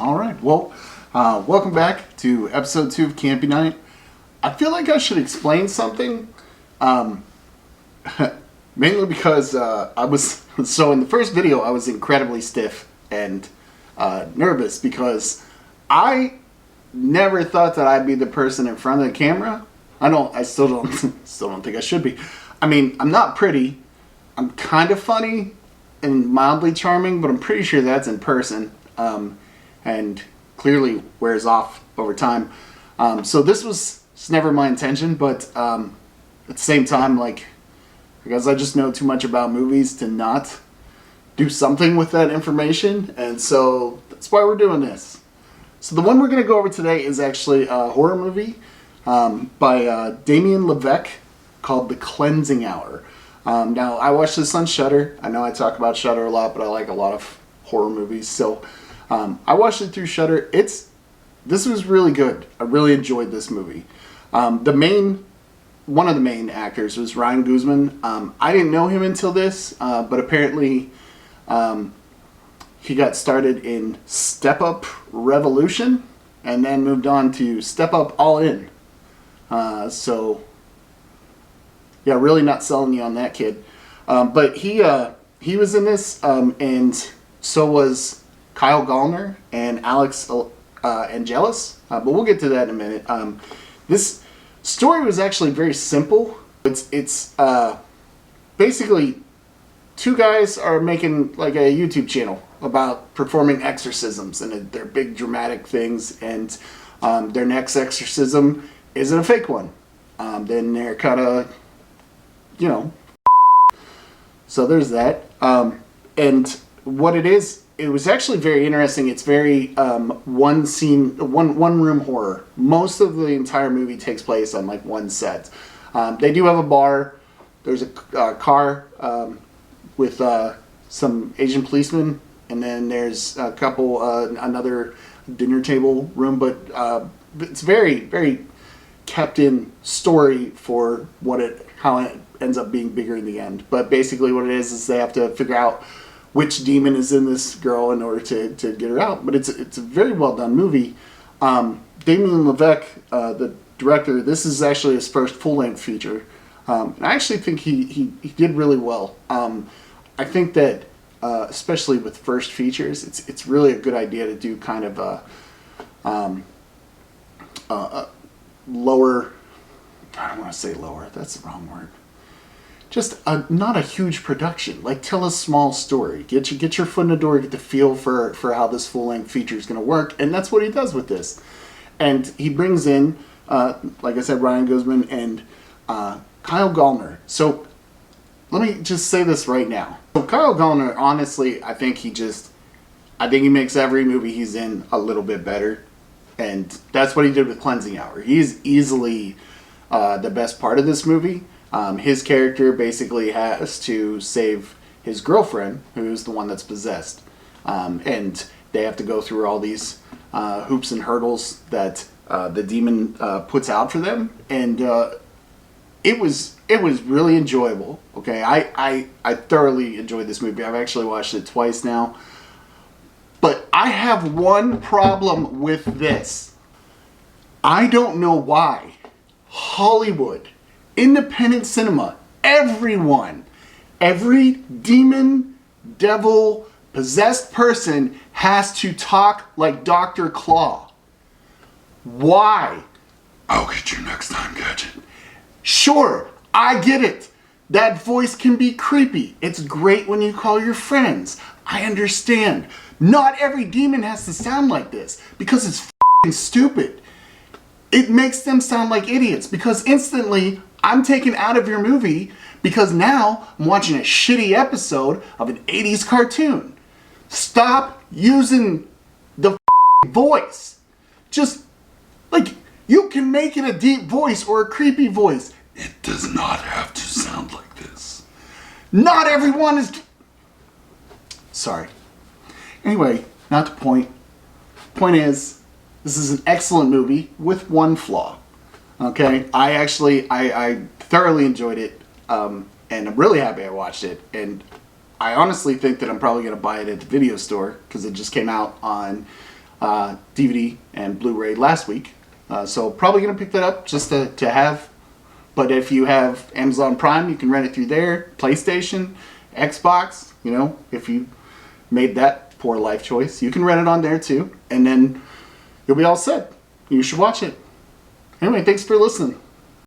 All right. Well, welcome back to episode 2 of Campy Night. I feel like I should explain something, mainly because I was so in the first video I was incredibly stiff and nervous because I never thought that I'd be the person in front of the camera. I still don't think I should be. I mean, I'm not pretty. I'm kind of funny and mildly charming, but I'm pretty sure that's in person. And clearly wears off over time. So this was never my intention, but at the same time, like, because I just know too much about movies to not do something with that information, and so that's why we're doing this. So the one we're going to go over today is actually a horror movie by Damien Levesque called The Cleansing Hour. Now, I watched this on Shudder. I know I talk about Shudder a lot, but I like a lot of horror movies, so I watched it through Shudder. This was really good. I really enjoyed this movie. One of the main actors was Ryan Guzman. I didn't know him until this, but apparently he got started in Step Up Revolution and then moved on to Step Up All In. So yeah, really not selling you on that kid. But he was in this, and so was Kyle Gallner and Alex Angelis. But we'll get to that in a minute. This story was actually very simple. It's basically two guys are making like a YouTube channel about performing exorcisms, and they're big dramatic things, and their next exorcism isn't a fake one. Then they're kind of, so there's that. And what it is, it was actually very interesting. It's very one scene, one room horror. Most of the entire movie takes place on like one set. They do have a bar. There's a car with some Asian policemen, and then there's a couple another dinner table room. But it's very, very kept in story for how it ends up being bigger in the end. But basically, what it is they have to figure out which demon is in this girl in order to get her out. But it's a very well done movie. Damien Levesque, the director, this is actually his first full length feature. And I actually think he did really well. I think that especially with first features, it's really a good idea to do kind of a lower. I don't want to say lower. That's the wrong word. Just not a huge production. Like, tell a small story. Get your foot in the door. Get the feel for how this full length feature is going to work, and that's what he does with this. And he brings in, like I said, Ryan Guzman and Kyle Gallner. So let me just say this right now. So Kyle Gallner, honestly, I think he makes every movie he's in a little bit better, and that's what he did with Cleansing Hour. He's easily the best part of this movie. His character basically has to save his girlfriend, who's the one that's possessed. And they have to go through all these hoops and hurdles that the demon puts out for them. And it was really enjoyable. Okay, I thoroughly enjoyed this movie. I've actually watched it twice now. But I have one problem with this. I don't know why Hollywood, independent cinema, every demon, devil, possessed person has to talk like Dr. Claw. Why? I'll get you next time, Gadget. Sure, I get it. That voice can be creepy. It's great when you call your friends. I understand. Not every demon has to sound like this because it's f***ing stupid. It makes them sound like idiots because instantly I'm taken out of your movie because now I'm watching a shitty episode of an 80s cartoon. Stop using the voice. Just, like, you can make it a deep voice or a creepy voice. It does not have to sound like this. Not everyone is... Sorry. Anyway, not the point. Point is, this is an excellent movie with one flaw. Okay, I thoroughly enjoyed it, and I'm really happy I watched it. And I honestly think that I'm probably going to buy it at the video store because it just came out on DVD and Blu-ray last week. So probably going to pick that up just to have. But if you have Amazon Prime, you can rent it through there. PlayStation, Xbox, you know, if you made that poor life choice, you can rent it on there too. And then you'll be all set. You should watch it. Anyway, thanks for listening.